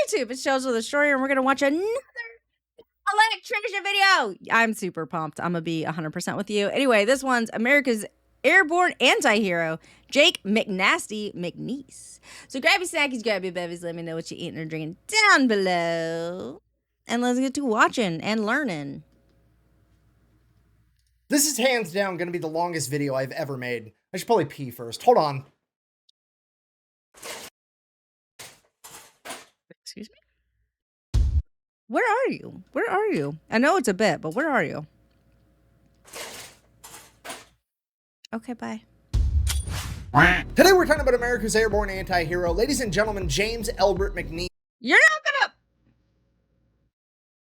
YouTube. It's Shows with a Story, and we're gonna watch another Electrician video. I'm super pumped. I'm gonna be 100% with you. Anyway, this one's America's airborne anti-hero, Jake McNasty. So grab your snackies, grab your bevies, let me know what you're eating or drinking down below. And let's get to watching and learning. This is hands down going to be the longest video I've ever made. I should probably pee first. Hold on. Excuse me? Where are you? Where are you? I know it's a bit, but where are you? Okay, bye. Today we're talking about America's airborne anti-hero. Ladies and gentlemen, James Elbert McNeese. You're not gonna...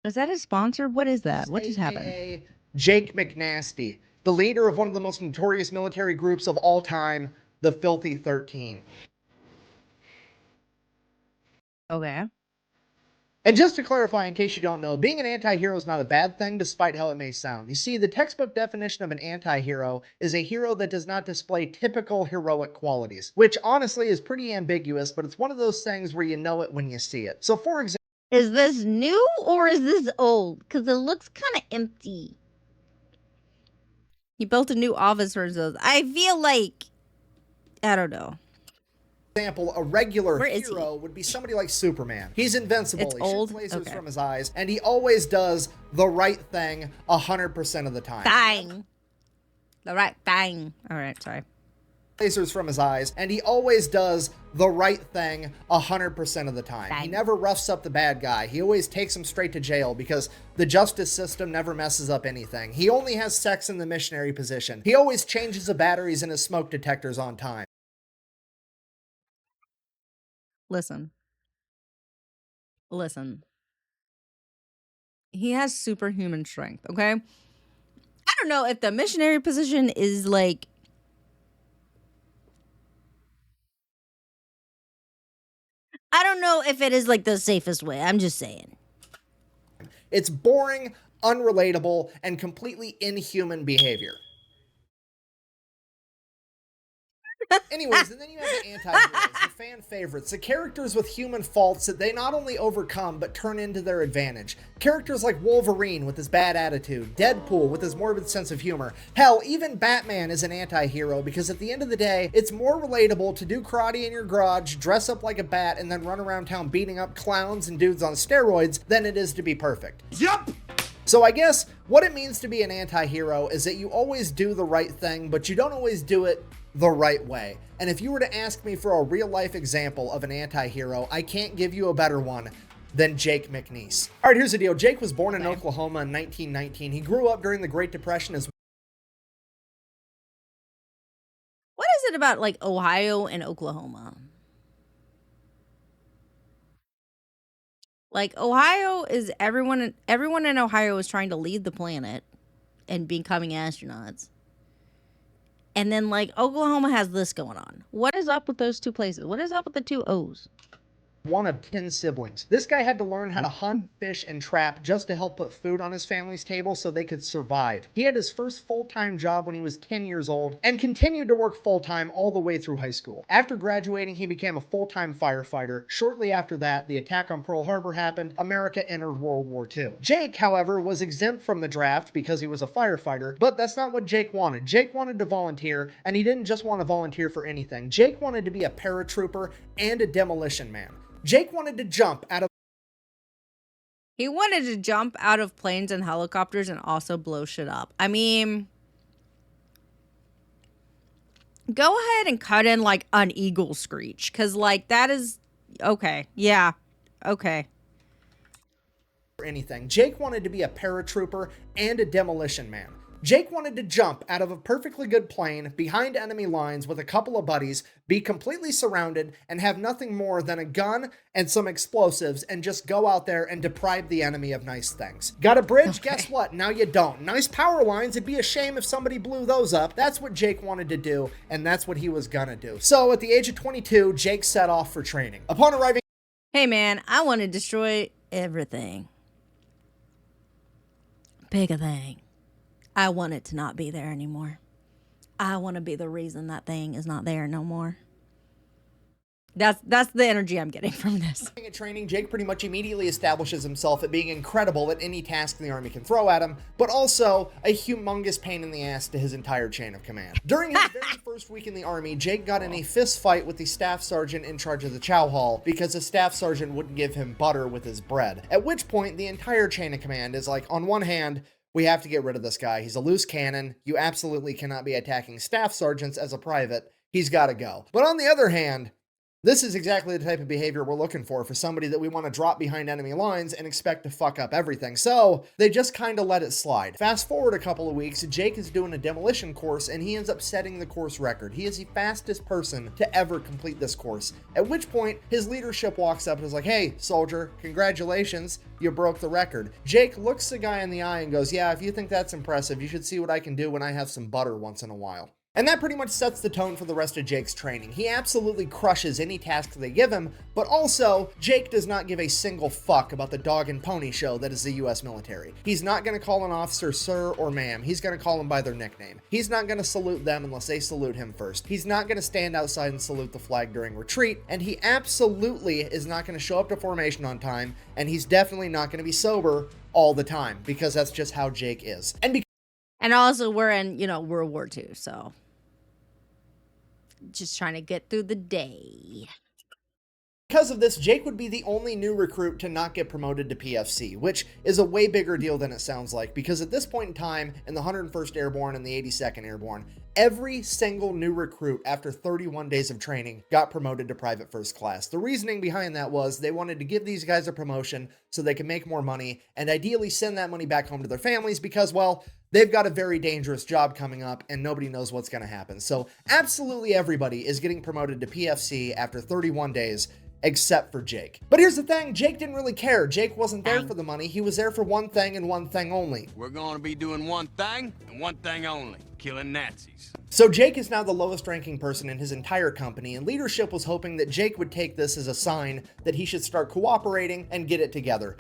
Is that a sponsor? What is that? What just happened? Jake McNasty, the leader of one of the most notorious military groups of all time, the Filthy 13. Okay. And just to clarify, in case you don't know, being an anti-hero is not a bad thing, despite how it may sound. You see, the textbook definition of an anti-hero is a hero that does not display typical heroic qualities, which honestly is pretty ambiguous, but it's one of those things where you know it when you see it. So for example... Is this new or is this old? Because it looks kind of empty. He built a new office for himself. I feel like... I don't know. Example, a regular hero would be somebody like Superman. He's invincible. It's he old. shoots lasers from his eyes, and he always does the right thing 100% of the time. Bang. The right thing. All right, sorry. Lasers from his eyes, and he always does the right thing 100% of the time. Bang. He never roughs up the bad guy. He always takes him straight to jail because the justice system never messes up anything. He only has sex in the missionary position. He always changes the batteries in his smoke detectors on time. Listen. He has superhuman strength, okay? I don't know if the missionary position is like... I don't know if it is like the safest way. I'm just saying. It's boring, unrelatable, and completely inhuman behavior. Anyways, and then you have the anti-heroes, the fan favorites, the characters with human faults that they not only overcome, but turn into their advantage. Characters like Wolverine with his bad attitude, Deadpool with his morbid sense of humor. Hell, even Batman is an anti-hero because at the end of the day, it's more relatable to do karate in your garage, dress up like a bat, and then run around town beating up clowns and dudes on steroids than it is to be perfect. Yup! So I guess what it means to be an anti-hero is that you always do the right thing, but you don't always do it the right way. And if you were to ask me for a real-life example of an anti-hero, I can't give you a better one than Jake McNeese. All right, here's the deal. Jake was born in Oklahoma in 1919. He grew up during the Great Depression as... What is it about, like, Ohio and Oklahoma? Like, Ohio is everyone in Ohio is trying to leave the planet and becoming astronauts. And then, like, Oklahoma has this going on. What is up with those two places? What is up with the two O's? One of 10 siblings. This guy had to learn how to hunt, fish, and trap just to help put food on his family's table so they could survive. He had his first full-time job when he was 10 years old and continued to work full-time all the way through high school. After graduating, he became a full-time firefighter. Shortly after that, the attack on Pearl Harbor happened. America entered World War II. Jake, however, was exempt from the draft because he was a firefighter, but that's not what Jake wanted. Jake wanted to volunteer, and he didn't just want to volunteer for anything. Jake wanted to be a paratrooper and a demolition man. Jake wanted to jump out of... He wanted to jump out of planes and helicopters and also blow shit up. I mean, go ahead and cut in like an eagle screech. Because like that is... Okay. Yeah. Okay. Anything. Jake wanted to be a paratrooper and a demolition man. Jake wanted to jump out of a perfectly good plane behind enemy lines with a couple of buddies, be completely surrounded, and have nothing more than a gun and some explosives and just go out there and deprive the enemy of nice things. Got a bridge? Okay. Guess what? Now you don't. Nice power lines. It'd be a shame if somebody blew those up. That's what Jake wanted to do, and that's what he was gonna do. So at the age of 22, Jake set off for training. Upon arriving... Hey man, I want to destroy everything. Pick a thing. I want it to not be there anymore. I want to be the reason that thing is not there no more. That's the energy I'm getting from this. At training, Jake pretty much immediately establishes himself at being incredible at any task the army can throw at him, but also a humongous pain in the ass to his entire chain of command. During his very first week in the army, Jake got in a fist fight with the staff sergeant in charge of the chow hall because the staff sergeant wouldn't give him butter with his bread. At which point, the entire chain of command is like, on one hand, we have to get rid of this guy. He's a loose cannon. You absolutely cannot be attacking staff sergeants as a private. He's got to go. But on the other hand, this is exactly the type of behavior we're looking for somebody that we want to drop behind enemy lines and expect to fuck up everything. So they just kind of let it slide. Fast forward a couple of weeks, Jake is doing a demolition course and he ends up setting the course record. He is the fastest person to ever complete this course. At which point his leadership walks up and is like, "Hey, soldier, congratulations, you broke the record." Jake looks the guy in the eye and goes, "Yeah, if you think that's impressive, you should see what I can do when I have some butter once in a while." And that pretty much sets the tone for the rest of Jake's training. He absolutely crushes any task they give him, but also, Jake does not give a single fuck about the dog and pony show that is the US military. He's not going to call an officer sir or ma'am. He's going to call them by their nickname. He's not going to salute them unless they salute him first. He's not going to stand outside and salute the flag during retreat, and he absolutely is not going to show up to formation on time, and he's definitely not going to be sober all the time, because that's just how Jake is. And also, we're in, World War II, so just trying to get through the day. Because of this, Jake would be the only new recruit to not get promoted to PFC, which is a way bigger deal than it sounds like, because at this point in time, in the 101st Airborne and the 82nd Airborne, every single new recruit after 31 days of training got promoted to private first class. The reasoning behind that was they wanted to give these guys a promotion so they can make more money and ideally send that money back home to their families because, well, they've got a very dangerous job coming up and nobody knows what's going to happen. So absolutely everybody is getting promoted to PFC after 31 days, except for Jake. But here's the thing, Jake didn't really care. Jake wasn't there for the money. He was there for one thing and one thing only. We're going to be doing one thing and one thing only, killing Nazis. So Jake is now the lowest ranking person in his entire company, and leadership was hoping that Jake would take this as a sign that he should start cooperating and get it together.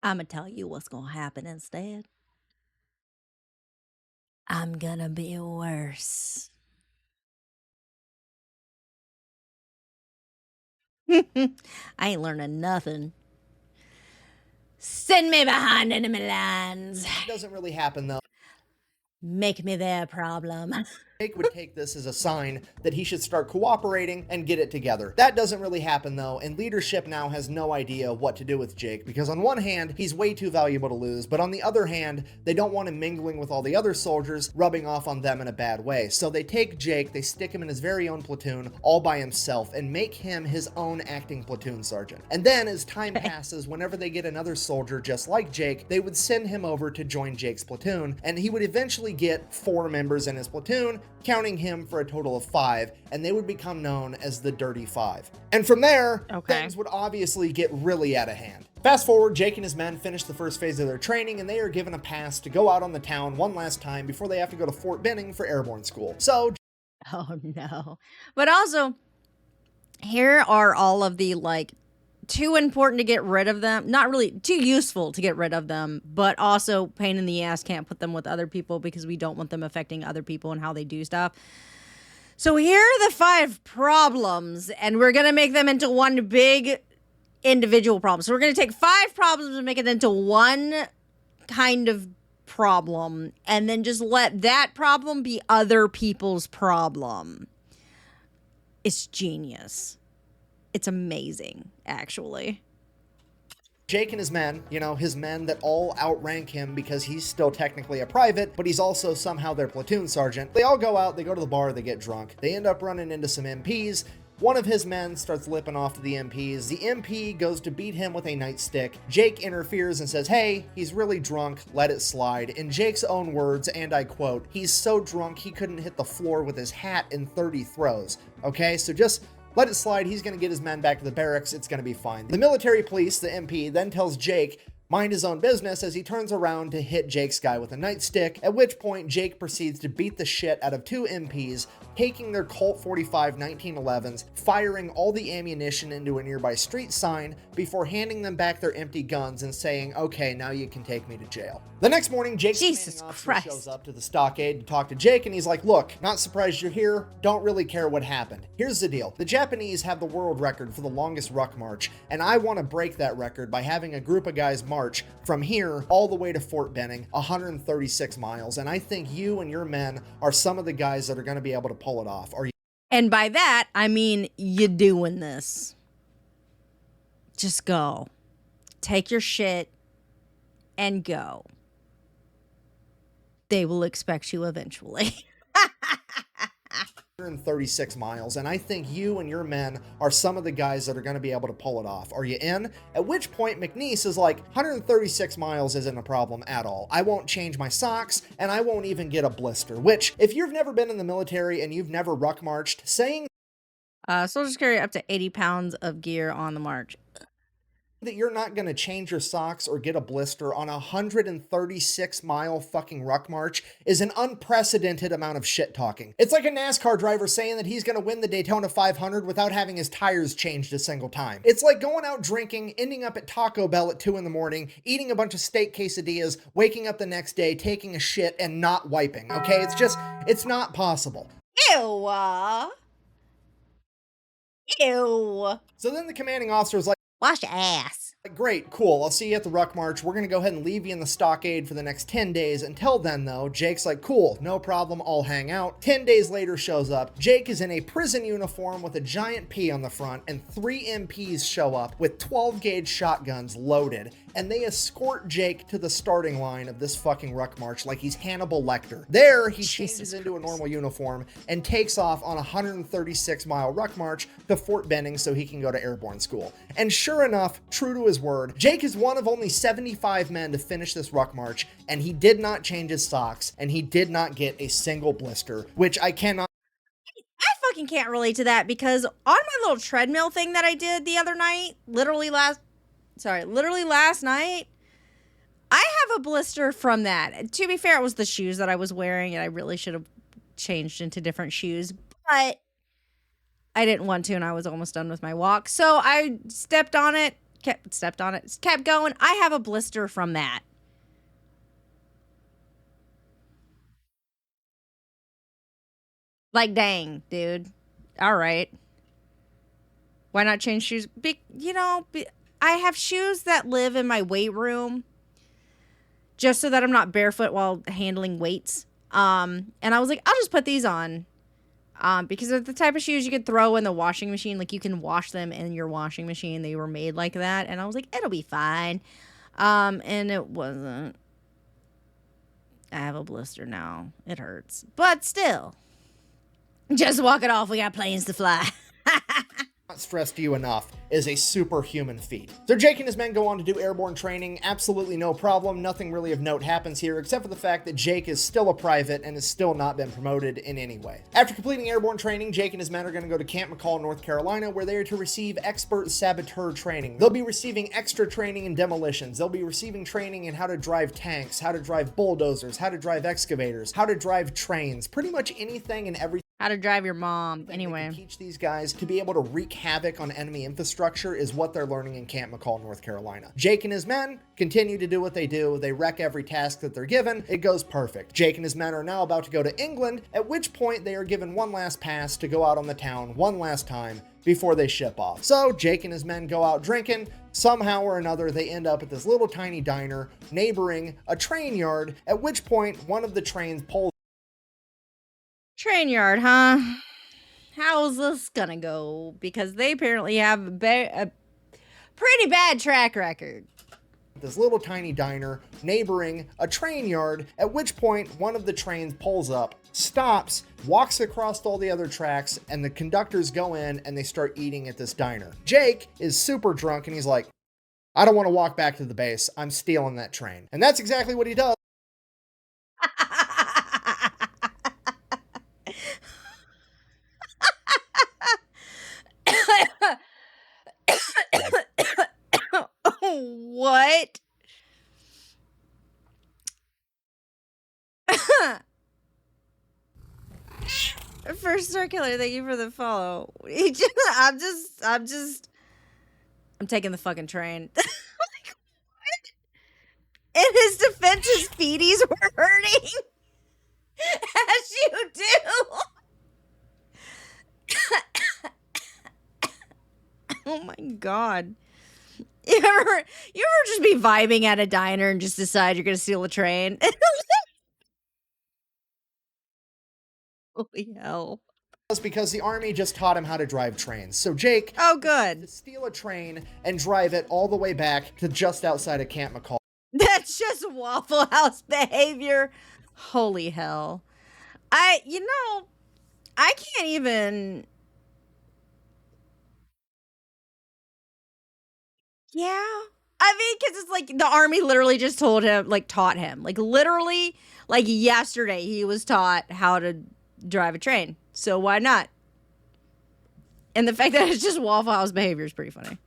I'm gonna tell you what's gonna happen instead. I'm gonna be worse. I ain't learning nothing. Send me behind enemy lines. Doesn't really happen though. Make me their problem. Jake would take this as a sign that he should start cooperating and get it together. That doesn't really happen though, and leadership now has no idea what to do with Jake, because on one hand, he's way too valuable to lose, but on the other hand, they don't want him mingling with all the other soldiers, rubbing off on them in a bad way. So they take Jake, they stick him in his very own platoon, all by himself, and make him his own acting platoon sergeant. And then as time passes, whenever they get another soldier just like Jake, they would send him over to join Jake's platoon, and he would eventually get 4 members in his platoon, counting him for a total of 5, and they would become known as the Dirty Five. And from there, things would obviously get really out of hand. Fast forward, Jake and his men finish the first phase of their training, and they are given a pass to go out on the town one last time before they have to go to Fort Benning for airborne school. So, oh no. But also, here are all of the, too important to get rid of them. Not really too useful to get rid of them, but also pain in the ass, can't put them with other people because we don't want them affecting other people and how they do stuff. So here are the 5 problems, and we're going to make them into one big individual problem. So we're going to take 5 problems and make it into one kind of problem, and then just let that problem be other people's problem. It's genius. It's amazing, actually. Jake and his men, his men that all outrank him because he's still technically a private, but he's also somehow their platoon sergeant. They all go out, they go to the bar, they get drunk. They end up running into some MPs. One of his men starts lipping off to the MPs. The MP goes to beat him with a nightstick. Jake interferes and says, "Hey, he's really drunk, let it slide." In Jake's own words, and I quote, "He's so drunk he couldn't hit the floor with his hat in 30 throws." Okay, so just let it slide. He's going to get his men back to the barracks. It's going to be fine. The military police, the MP, then tells Jake, mind his own business, as he turns around to hit Jake's guy with a nightstick, at which point Jake proceeds to beat the shit out of 2 MPs, taking their Colt 45 1911s, firing all the ammunition into a nearby street sign before handing them back their empty guns and saying, okay, now you can take me to jail. The next morning, Jake's commanding officer shows up to the stockade to talk to Jake, and he's like, look, not surprised you're here, don't really care what happened. Here's the deal. The Japanese have the world record for the longest ruck march, and I want to break that record by having a group of guys march from here all the way to Fort Benning, 136 miles, and I think you and your men are some of the guys that are going to be able to pull it off. Are you? And by that, I mean you doing this. Just go. Take your shit and go. They will expect you eventually. 136 miles, and I think you and your men are some of the guys that are going to be able to pull it off. Are you in? At which point McNeese is like, 136 miles isn't a problem at all. I won't change my socks, and I won't even get a blister, which, if you've never been in the military and you've never ruck marched, saying soldiers carry up to 80 pounds of gear on the march. That you're not going to change your socks or get a blister on a 136-mile fucking ruck march is an unprecedented amount of shit talking. It's like a NASCAR driver saying that he's going to win the Daytona 500 without having his tires changed a single time. It's like going out drinking, ending up at Taco Bell at 2 in the morning, eating a bunch of steak quesadillas, waking up the next day, taking a shit, and not wiping, okay? It's not possible. Ew. Ew. So then the commanding officer is like, wash your ass. Great, cool, I'll see you at the ruck march. We're gonna go ahead and leave you in the stockade for the next 10 days. Until then, though, Jake's like, cool, no problem, I'll hang out. 10 days later shows up. Jake is in a prison uniform with a giant P on the front, and 3 MPs show up with 12-gauge shotguns loaded, and they escort Jake to the starting line of this fucking ruck march like he's Hannibal Lecter. There, he changes into a normal uniform and takes off on a 136-mile ruck march to Fort Benning so he can go to airborne school. And sure enough, true to his word, Jake is one of only 75 men to finish this ruck march, and he did not change his socks, and he did not get a single blister, which I cannot. I fucking can't relate to that because on my little treadmill thing that I did the other night, literally last night, I have a blister from that. To be fair, it was the shoes that I was wearing, and I really should have changed into different shoes, but I didn't want to, and I was almost done with my walk. So I stepped on it, kept going. I have a blister from that. Like, dang, dude. All right. Why not change shoes? I have shoes that live in my weight room just so that I'm not barefoot while handling weights. And I was like, I'll just put these on. Because they're the type of shoes you could throw in the washing machine. Like, you can wash them in your washing machine. They were made like that. And I was like, it'll be fine. And it wasn't. I have a blister now. It hurts. But still. Just walk it off. We got planes to fly. Not stressed to you enough is a superhuman feat. So Jake and his men go on to do airborne training, absolutely no problem, nothing really of note happens here except for the fact that Jake is still a private and has still not been promoted in any way. After completing airborne training, Jake and his men are going to go to Camp McCall, North Carolina, where they are to receive expert saboteur training. They'll be receiving extra training in demolitions, they'll be receiving training in how to drive tanks, how to drive bulldozers, how to drive excavators, how to drive trains, pretty much anything and everything. How to drive your mom. Anyway. Teach these guys to be able to wreak havoc on enemy infrastructure is what they're learning in Camp McCall, North Carolina. Jake and his men continue to do what they do. They wreck every task that they're given. It goes perfect. Jake and his men are now about to go to England, at which point they are given one last pass to go out on the town one last time before they ship off. So Jake and his men go out drinking. Somehow or another, they end up at this little tiny diner neighboring a train yard, at which point one of the trains pulls. Train yard, huh? How's this gonna go? Because they apparently have a pretty bad track record. This little tiny diner neighboring a train yard, at which point one of the trains pulls up, stops, walks across all the other tracks, and the conductors go in and they start eating at this diner. Jake is super drunk and he's like, I don't want to walk back to the base. I'm stealing that train. And that's exactly what he does. What? For Circular, thank you for the follow. I'm taking the fucking train. Like, what? In his defense, his feeties were hurting. As you do. Oh my god. You ever just be vibing at a diner and just decide you're gonna steal a train? Holy hell. Because the army just taught him how to drive trains. So Jake Good. to steal a train and drive it all the way back to just outside of Camp McCall. That's just Waffle House behavior. Holy hell. I can't even. Yeah. I mean, because it's like the army literally just taught him. Like, literally, like yesterday, he was taught how to drive a train. So why not? And the fact that it's just Waffle House behavior is pretty funny.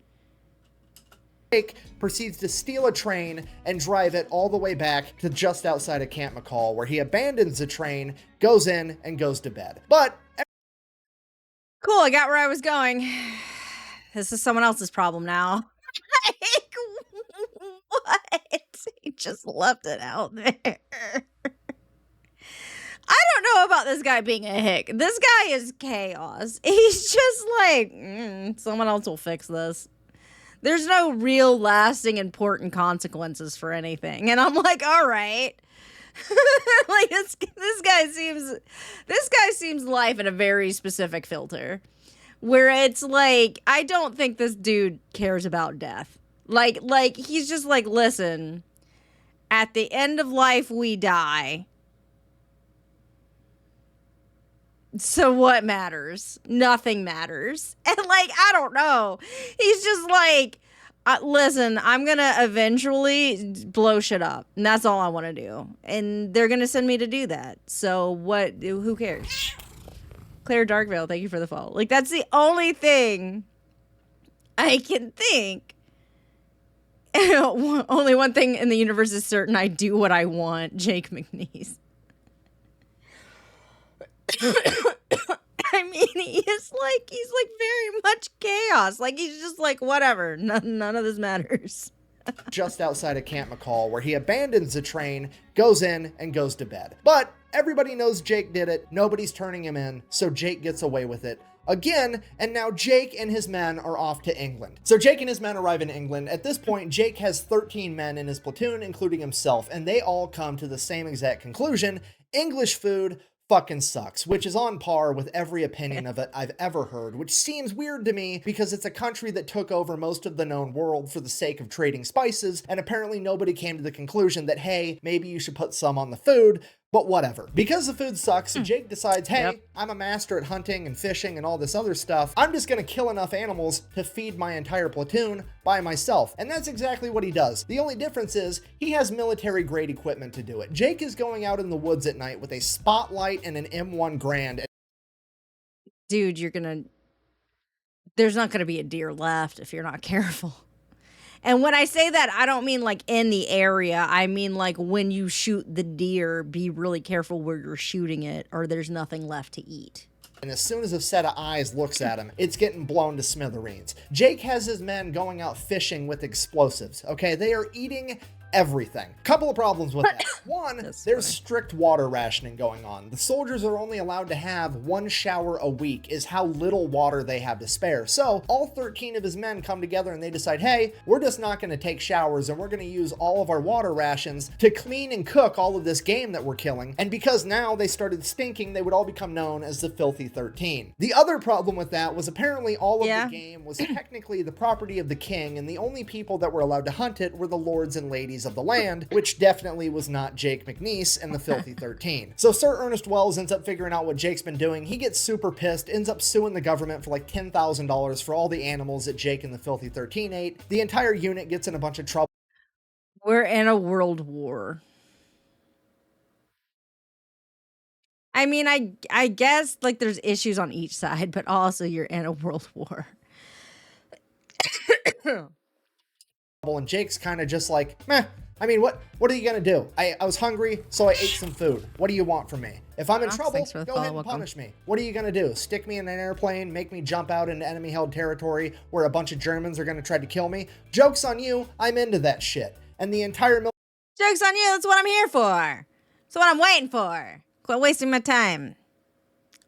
Jake proceeds to steal a train and drive it all the way back to just outside of Camp McCall, where he abandons the train, goes in, and goes to bed. But cool, I got where I was going. This is someone else's problem now. Like, what? He just left it out there. I don't know about this guy being a hick. This guy is chaos. He's just like, someone else will fix this. There's no real lasting important consequences for anything. And I'm like, all right. Like this guy seems life in a very specific filter. Where it's like, I don't think this dude cares about death. Like he's just like, listen, at the end of life we die. So what matters? Nothing matters. And like, I don't know. He's just like, listen, I'm going to eventually blow shit up. And that's all I want to do. And they're going to send me to do that. So what, who cares? Claire Darkvale, thank you for the follow. Like, that's the only thing I can think. Only one thing in the universe is certain. I do what I want. Jake Mcnasty. I mean, he's like very much chaos. Like, he's just like, whatever. None of this matters. Just outside of Camp McCall, where he abandons the train, goes in, and goes to bed. But everybody knows Jake did it. Nobody's turning him in, so Jake gets away with it again, and now Jake and his men are off to England. So Jake and his men arrive in England. At this point, Jake has 13 men in his platoon, including himself, and they all come to the same exact conclusion. English food fucking sucks, which is on par with every opinion of it I've ever heard, which seems weird to me because it's a country that took over most of the known world for the sake of trading spices, and apparently nobody came to the conclusion that, hey, maybe you should put some on the food, but whatever. Because the food sucks, Jake decides, hey, I'm a master at hunting and fishing and all this other stuff. I'm just gonna kill enough animals to feed my entire platoon by myself. And that's exactly what he does. The only difference is he has military grade equipment to do it. Jake is going out in the woods at night with a spotlight and an M1 Grand. Dude, there's not gonna be a deer left if you're not careful. And when I say that, I don't mean like in the area. I mean like when you shoot the deer, be really careful where you're shooting it or there's nothing left to eat. And as soon as a set of eyes looks at him, it's getting blown to smithereens. Jake has his men going out fishing with explosives, okay? They are eating everything. Couple of problems with that. One, there's strict water rationing going on. The soldiers are only allowed to have 1 shower a week is how little water they have to spare. So all 13 of his men come together and they decide, hey, we're just not going to take showers and we're going to use all of our water rations to clean and cook all of this game that we're killing. And because now they started stinking, they would all become known as the Filthy 13. The other problem with that was apparently all of the game was technically the property of the king, and the only people that were allowed to hunt it were the lords and ladies of the land, which definitely was not Jake Mcnasty and the Filthy 13. So Sir Ernest Wells ends up figuring out what Jake's been doing. He gets super pissed, ends up suing the government for like $10,000 for all the animals that Jake and the Filthy 13 ate. The entire unit gets in a bunch of trouble. We're in a world war. I mean, I guess like there's issues on each side, but also you're in a world war. And Jake's kind of just like, meh, I mean, what are you gonna do? I was hungry, so I ate some food. What do you want from me? If I'm in trouble, Thanks for the go ahead follow, and welcome. punish me. What are you gonna do? Stick me in an airplane, make me jump out into enemy-held territory where a bunch of Germans are gonna try to kill me? Joke's on you, I'm into that shit. And the entire Joke's on you. That's what I'm here for. That's what I'm waiting for. Quit wasting my time.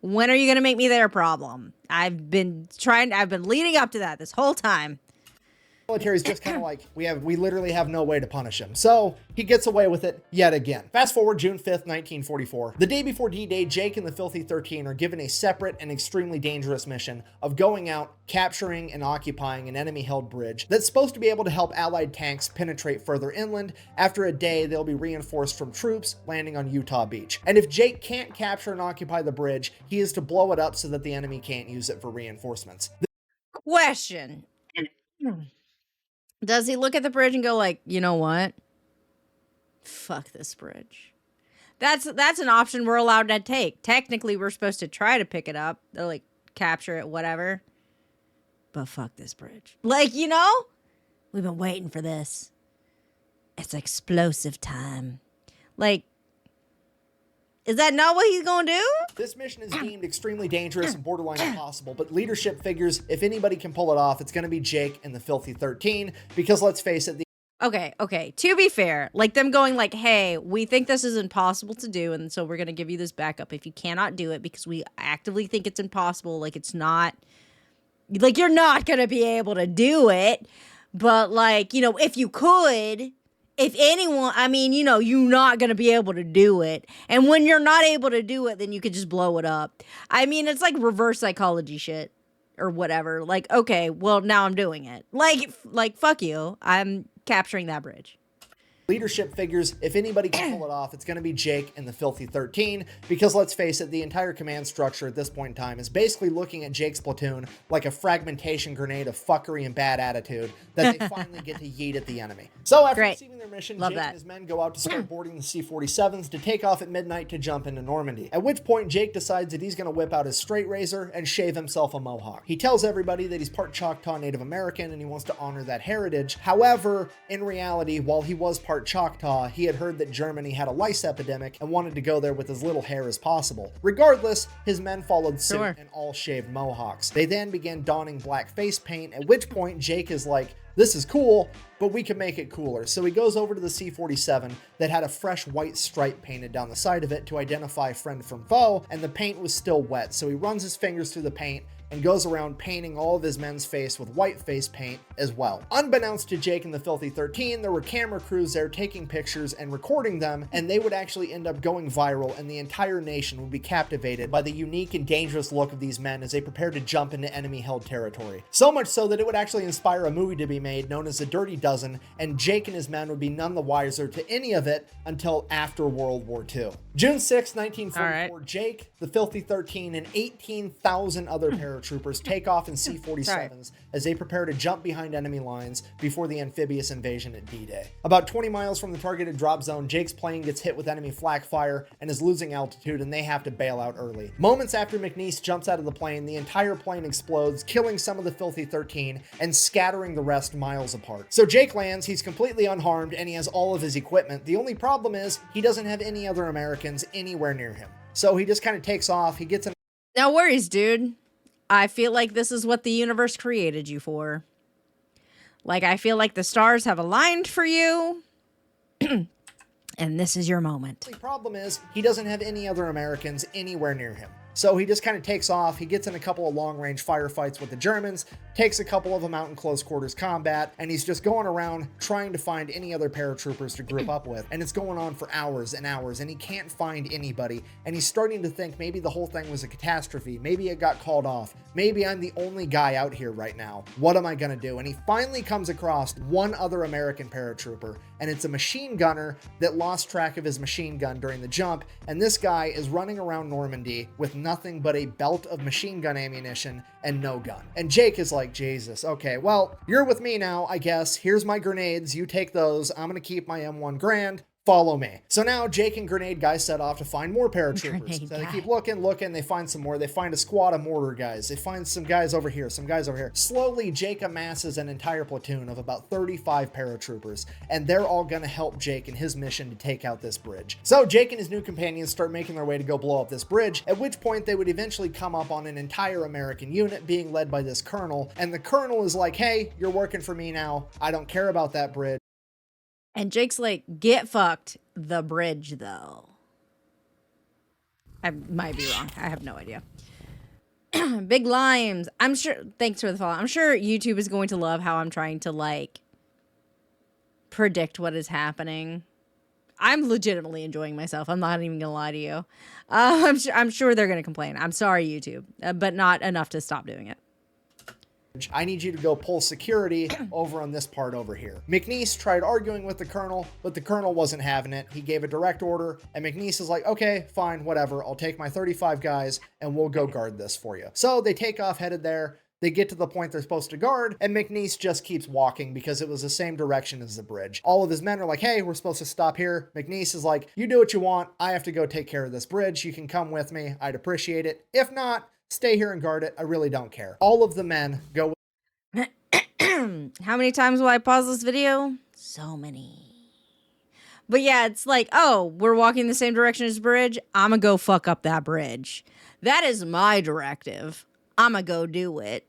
When are you going to make me their problem? I've been leading up to that this whole time. military is just kind of like, we literally have no way to punish him. So he gets away with it yet again. Fast forward June 5th, 1944. The day before D-Day, Jake and the Filthy 13 are given a separate and extremely dangerous mission of going out, capturing and occupying an enemy-held bridge that's supposed to be able to help Allied tanks penetrate further inland. After a day, they'll be reinforced from troops landing on Utah Beach. And if Jake can't capture and occupy the bridge, he is to blow it up so that the enemy can't use it for reinforcements. Question. Does he look at the bridge and go like, you know what? Fuck this bridge. That's an option we're allowed to take. Technically, we're supposed to try to pick it up or like capture it, whatever. But fuck this bridge. Like, you know? We've been waiting for this. It's explosive time. Like, is that not what he's gonna do? This mission is deemed extremely dangerous and borderline impossible, but leadership figures if anybody can pull it off, it's going to be Jake and the Filthy 13, because let's face it, Okay. To be fair, like them going like, hey, we think this is impossible to do, and so we're going to give you this backup if you cannot do it because we actively think it's impossible. Like, it's not, like, you're not going to be able to do it. But, like, you know, if you could, if anyone, I mean, you know, you're not going to be able to do it. And when you're not able to do it, then you could just blow it up. I mean, it's like reverse psychology shit or whatever. Like, okay, well, now I'm doing it. Like, fuck you. I'm capturing that bridge. leadership figures, if anybody can pull it off, it's going to be Jake and the Filthy 13, because let's face it, the entire command structure at this point in time is basically looking at Jake's platoon like a fragmentation grenade of fuckery and bad attitude that they finally get to yeet at the enemy. So after receiving their mission, Jake and his men go out to start boarding the C-47s to take off at midnight to jump into Normandy, at which point Jake decides that he's going to whip out his straight razor and shave himself a mohawk. He tells everybody that he's part Choctaw Native American and he wants to honor that heritage. However, in reality, while he was part Choctaw, he had heard that Germany had a lice epidemic and wanted to go there with as little hair as possible. Regardless, his men followed suit and all shaved mohawks. They then began donning black face paint, at which point Jake is like, this is cool, but we can make it cooler. So he goes over to the C-47 that had a fresh white stripe painted down the side of it to identify friend from foe, and the paint was still wet. So he runs his fingers through the paint and goes around painting all of his men's face with white face paint as well. Unbeknownst to Jake and the Filthy 13, there were camera crews there taking pictures and recording them, and they would actually end up going viral, and the entire nation would be captivated by the unique and dangerous look of these men as they prepared to jump into enemy-held territory. So much so that it would actually inspire a movie to be made known as The Dirty Dozen, and Jake and his men would be none the wiser to any of it until after World War II. June 6, 1944, Jake, the Filthy 13, and 18,000 other paratroopers take off in C-47s as they prepare to jump behind enemy lines before the amphibious invasion at D-Day. About 20 miles from the targeted drop zone, Jake's plane gets hit with enemy flak fire and is losing altitude, and they have to bail out early. Moments after Mcnasty jumps out of the plane, the entire plane explodes, killing some of the Filthy 13 and scattering the rest miles apart. So Jake lands, he's completely unharmed, and he has all of his equipment. The only problem is he doesn't have any other Americans anywhere near him. So he just kind of takes off, he gets in. No worries, dude. I feel like this is what the universe created you for. Like, I feel like the stars have aligned for you. And this is your moment. The problem is he doesn't have any other Americans anywhere near him. So he just kind of takes off, he gets in a couple of long-range firefights with the Germans, takes a couple of them out in close quarters combat, and he's just going around trying to find any other paratroopers to group up with. And it's going on for hours and hours, and he can't find anybody. And he's starting to think maybe the whole thing was a catastrophe. Maybe it got called off. Maybe I'm the only guy out here right now. What am I gonna do? And he finally comes across one other American paratrooper, and it's a machine gunner that lost track of his machine gun during the jump. And this guy is running around Normandy with nothing but a belt of machine gun ammunition and no gun. And Jake is like, Jesus, okay, well, you're with me now, I guess. Here's my grenades, you take those. I'm gonna keep my M1 Grand. Follow me. So now Jake and Grenade Guy set off to find more paratroopers. Grenade So they Guy. keep looking, they find some more. They find a squad of mortar guys. They find some guys over here, some guys over here. Slowly, Jake amasses an entire platoon of about 35 paratroopers, and they're all gonna help Jake in his mission to take out this bridge. So Jake and his new companions start making their way to go blow up this bridge, at which point they would eventually come up on an entire American unit being led by this colonel, and the colonel is like, hey, you're working for me now. I don't care about that bridge. And Jake's like, get fucked. The bridge, though. I might be wrong. I have no idea. Big limes. I'm sure. Thanks for the follow. I'm sure YouTube is going to love how I'm trying to, like, predict what is happening. I'm legitimately enjoying myself. I'm not even gonna lie to you. I'm sure they're gonna complain. I'm sorry, YouTube, but not enough to stop doing it. I need you to go pull security over on this part over here. Mcnasty tried arguing with the colonel, but the colonel wasn't having it. He gave a direct order, and Mcnasty is like, okay, fine, whatever. I'll take my 35 guys, and we'll go guard this for you. So they take off, headed there. They get to the point they're supposed to guard, and Mcnasty just keeps walking because it was the same direction as the bridge. All of his men are like, hey, we're supposed to stop here. Mcnasty is like, you do what you want. I have to go take care of this bridge. You can come with me. I'd appreciate it. If not, stay here and guard it. I really don't care. All of the men go. How many times will I pause this video? So many. But yeah, it's like, oh, we're walking the same direction as the bridge. I'ma go fuck up that bridge. That is my directive. I'ma go do it.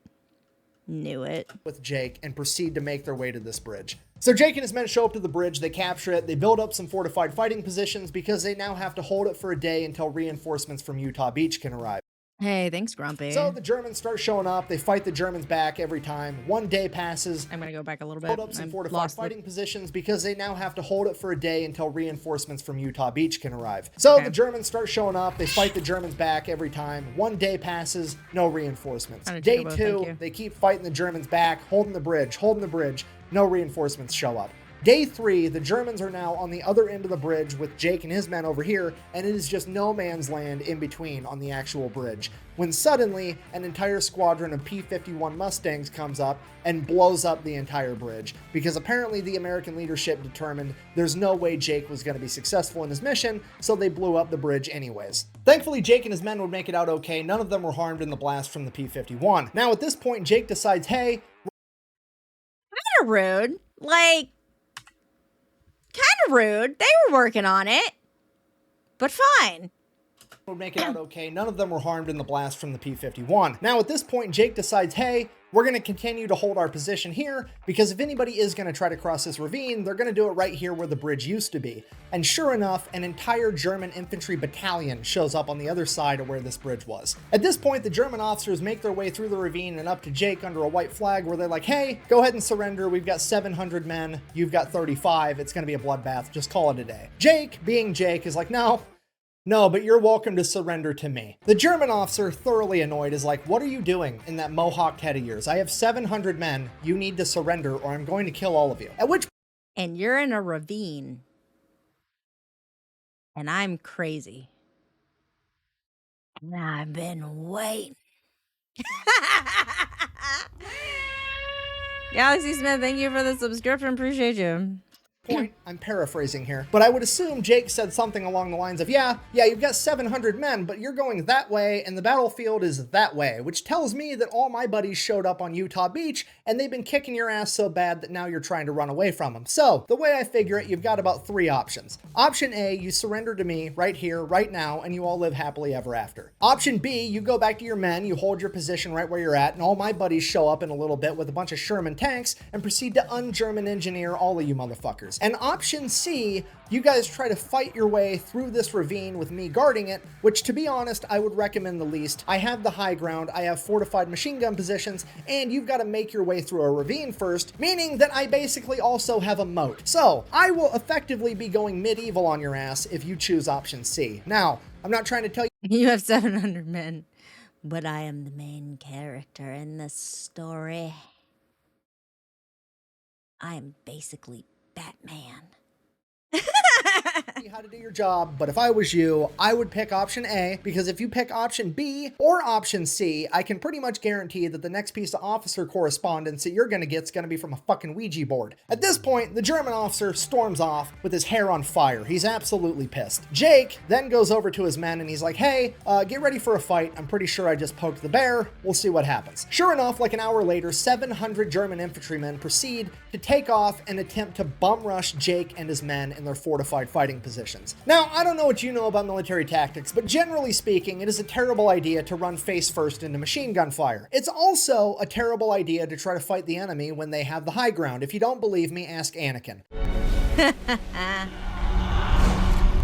Knew it. With Jake and proceed to make their way to this bridge. So Jake and his men show up to the bridge, they capture it, they build up some fortified fighting positions because they now have to hold it for a day until reinforcements from Utah Beach can arrive. Hey, thanks, Grumpy. So the Germans start showing up, they fight the Germans back every time. One day passes. I'm gonna go back a little bit. Build up some fortified fighting positions because they now have to hold it for a day until reinforcements from Utah Beach can arrive. So the Germans start showing up, they fight the Germans back every time. One day passes, no reinforcements. Day two, they keep fighting the Germans back, holding the bridge, no reinforcements show up. Day 3, the Germans are now on the other end of the bridge with Jake and his men over here, and it is just no man's land in between on the actual bridge. When suddenly, an entire squadron of P-51 Mustangs comes up and blows up the entire bridge, because apparently the American leadership determined there's no way Jake was going to be successful in his mission, so they blew up the bridge anyways. Thankfully, Jake and his men would make it out okay. None of them were harmed in the blast from the P-51. Now, at this point, Jake decides, hey... Kind of rude. Like... kind of rude. They were working on it. But fine. Would make it out okay. None of them were harmed in the blast from the P-51. Now, at this point, Jake decides, hey, we're going to continue to hold our position here, because if anybody is going to try to cross this ravine, they're going to do it right here where the bridge used to be. And sure enough, an entire German infantry battalion shows up on the other side of where this bridge was. At this point, the German officers make their way through the ravine and up to Jake under a white flag, where they're like, hey, go ahead and surrender. We've got 700 men. You've got 35. It's going to be a bloodbath. Just call it a day. Jake, being Jake, is like, no, but you're welcome to surrender to me. The German officer, thoroughly annoyed, is like, what are you doing in that mohawked head of yours? I have 700 men. You need to surrender or I'm going to kill all of you. At which... and you're in a ravine. And I'm crazy. And I've been waiting. Galaxy Smith, thank you for the subscription. Appreciate you. Point, I'm paraphrasing here, but I would assume Jake said something along the lines of, yeah, you've got 700 men, but you're going that way, and the battlefield is that way, which tells me that all my buddies showed up on Utah Beach, and they've been kicking your ass so bad that now you're trying to run away from them. So, the way I figure it, you've got about 3 options. Option A, you surrender to me right here, right now, and you all live happily ever after. Option B, you go back to your men, you hold your position right where you're at, and all my buddies show up in a little bit with a bunch of Sherman tanks and proceed to un-German engineer all of you motherfuckers. And option C, you guys try to fight your way through this ravine with me guarding it, which, to be honest, I would recommend the least. I have the high ground, I have fortified machine gun positions, and you've got to make your way through a ravine first, meaning that I basically also have a moat. So, I will effectively be going medieval on your ass if you choose option C. Now, I'm not trying to tell you... You have 700 men, but I am the main character in this story. I am basically Batman. how to do your job, but if I was you, I would pick option A, because if you pick option B or option C, I can pretty much guarantee that the next piece of officer correspondence that you're gonna get is gonna be from a fucking Ouija board. At this point, the German officer storms off with his hair on fire. He's absolutely pissed. Jake then goes over to his men and he's like, hey, get ready for a fight. I'm pretty sure I just poked the bear. We'll see what happens. Sure enough, like an hour later, 700 German infantrymen proceed to take off and attempt to bum rush Jake and his men in their fortified fighting positions. Now, I don't know what you know about military tactics, but generally speaking, it is a terrible idea to run face first into machine gun fire. It's also a terrible idea to try to fight the enemy when they have the high ground. If you don't believe me, ask Anakin.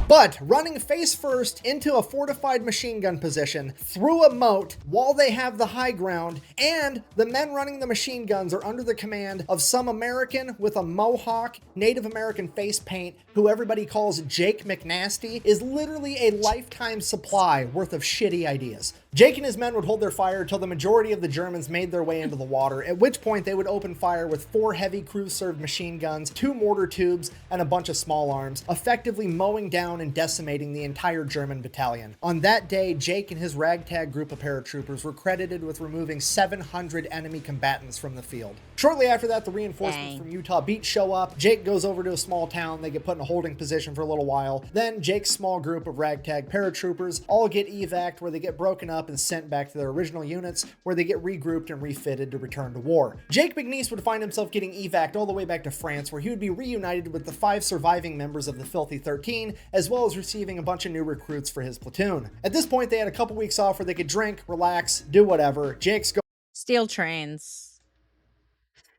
But running face first into a fortified machine gun position through a moat while they have the high ground, and the men running the machine guns are under the command of some American with a mohawk, Native American face paint, who everybody calls Jake Mcnasty, is literally a lifetime supply worth of shitty ideas. Jake and his men would hold their fire until the majority of the Germans made their way into the water, at which point they would open fire with 4 heavy crew-served machine guns, 2 mortar tubes, and a bunch of small arms, effectively mowing down and decimating the entire German battalion. On that day, Jake and his ragtag group of paratroopers were credited with removing 700 enemy combatants from the field. Shortly after that, the reinforcements from Utah Beach show up. Jake goes over to a small town. They get put in a holding position for a little while. Then Jake's small group of ragtag paratroopers all get evac'd, where they get broken up and sent back to their original units, where they get regrouped and refitted to return to war. Jake Mcnasty would find himself getting evac'd all the way back to France, where he would be reunited with the 5 surviving members of the Filthy 13, as well as receiving a bunch of new recruits for his platoon. At this point, they had a couple weeks off where they could drink, relax, do whatever. Jake's Steal trains.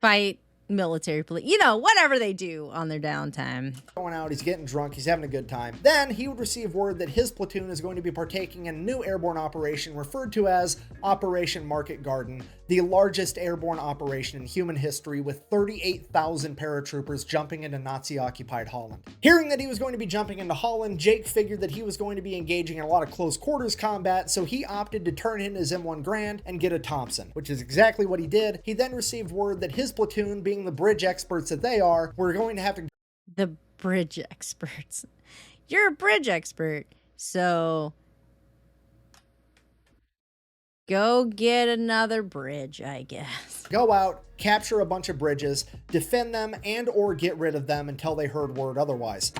Fight military police. You know, whatever they do on their downtime. Going out, he's getting drunk, he's having a good time. Then he would receive word that his platoon is going to be partaking in a new airborne operation referred to as Operation Market Garden, the largest airborne operation in human history, with 38,000 paratroopers jumping into Nazi-occupied Holland. Hearing that he was going to be jumping into Holland, Jake figured that he was going to be engaging in a lot of close quarters combat, so he opted to turn in his M1 Grand and get a Thompson, which is exactly what he did. He then received word that his platoon, being the bridge experts that they are, were going to have to... The bridge experts. You're a bridge expert, so go get another bridge, I guess. Go out, capture a bunch of bridges, defend them, and or get rid of them until they heard word otherwise.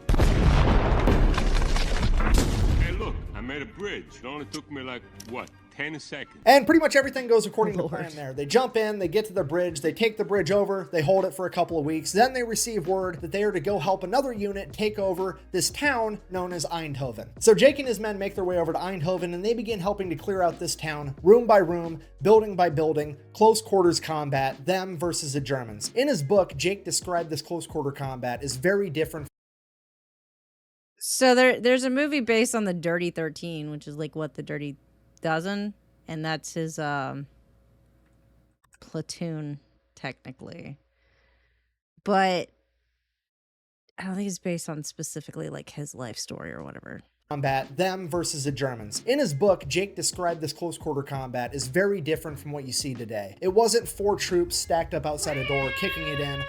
Hey, look, I made a bridge. It only took me like, what, 10 seconds? And pretty much everything goes according to plan there. They jump in, they get to the bridge, they take the bridge over, they hold it for a couple of weeks, then they receive word that they are to go help another unit take over this town known as Eindhoven. So Jake and his men make their way over to Eindhoven, and they begin helping to clear out this town, room by room, building by building, close quarters combat, them versus the Germans. In his book, Jake described this close quarter combat as very different. So there's a movie based on the Dirty 13, which is like what, the Dirty Dozen, and that's his platoon technically, but I don't think it's based on specifically like his life story or whatever. Combat, them versus the Germans. In his book, Jake described this close quarter combat as very different from what you see today. It wasn't 4 troops stacked up outside a door kicking it in.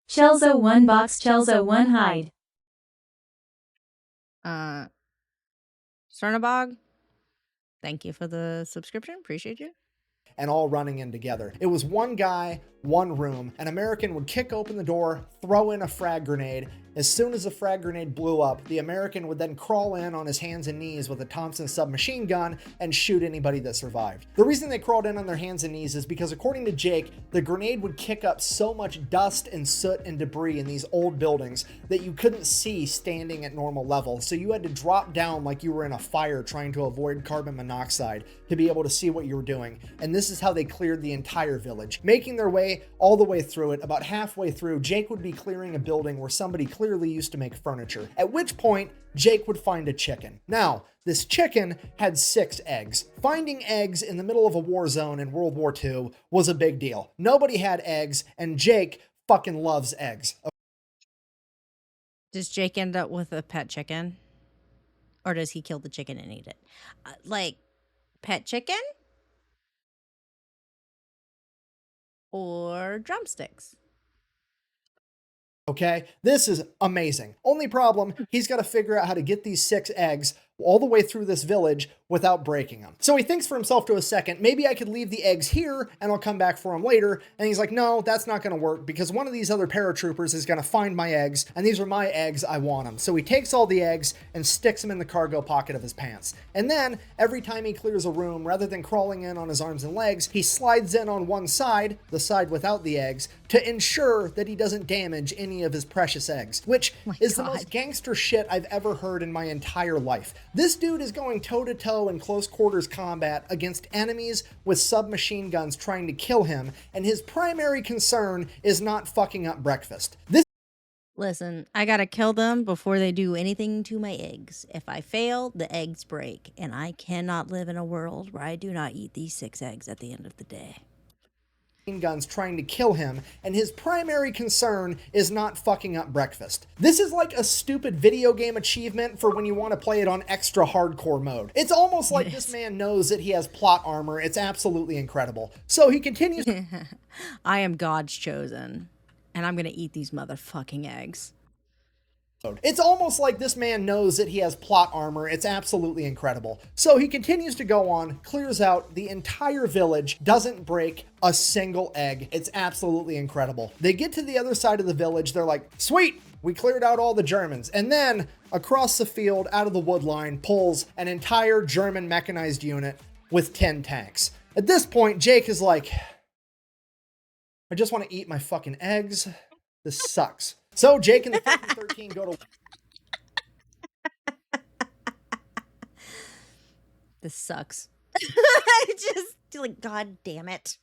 Chelzo 1 box, Chelzo 1 hide. Cernabog, thank you for the subscription. Appreciate you. And all running in together. It was one guy, one room. An American would kick open the door, throw in a frag grenade. As soon as the frag grenade blew up, the American would then crawl in on his hands and knees with a Thompson submachine gun and shoot anybody that survived. The reason they crawled in on their hands and knees is because, according to Jake, the grenade would kick up so much dust and soot and debris in these old buildings that you couldn't see standing at normal level. So you had to drop down like you were in a fire trying to avoid carbon monoxide to be able to see what you were doing. And this is how they cleared the entire village. Making their way all the way through it, about halfway through, Jake would be clearing a building where somebody clearly used to make furniture, at which point Jake would find a chicken. Now, this chicken had 6 eggs. Finding eggs in the middle of a war zone in World War II was a big deal. Nobody had eggs, and Jake fucking loves eggs. Does Jake end up with a pet chicken? Or does he kill the chicken and eat it? Like, pet chicken? Or drumsticks? Okay, this is amazing. Only problem, he's got to figure out how to get these 6 eggs all the way through this village without breaking them. So he thinks for himself to a second, maybe I could leave the eggs here and I'll come back for them later. And he's like, no, that's not going to work because one of these other paratroopers is going to find my eggs and these are my eggs, I want them. So he takes all the eggs and sticks them in the cargo pocket of his pants. And then every time he clears a room, rather than crawling in on his arms and legs, he slides in on one side, the side without the eggs, to ensure that he doesn't damage any of his precious eggs, which is the most gangster shit I've ever heard in my entire life. This dude is going toe-to-toe in close quarters combat against enemies with submachine guns trying to kill him, and his primary concern is not fucking up breakfast. Listen, I gotta kill them before they do anything to my eggs. If I fail, the eggs break, and I cannot live in a world where I do not eat these 6 eggs at the end of the day. Guns trying to kill him, and his primary concern is not fucking up breakfast. This is like a stupid video game achievement for when you want to play it on extra hardcore mode. It's almost like this man knows that he has plot armor. It's absolutely incredible. So he continues. I am God's chosen, and I'm gonna eat these motherfucking eggs. It's almost like this man knows that he has plot armor. It's absolutely incredible. So he continues to go on, clears out the entire village, doesn't break a single egg. It's absolutely incredible. They get to the other side of the village. They're like, sweet, we cleared out all the Germans. And then across the field, out of the wood line, pulls an entire German mechanized unit with 10 tanks. At this point, Jake is like, I just want to eat my fucking eggs. This sucks. So Jake and the fucking 13 go to... This sucks. Just like, God damn it.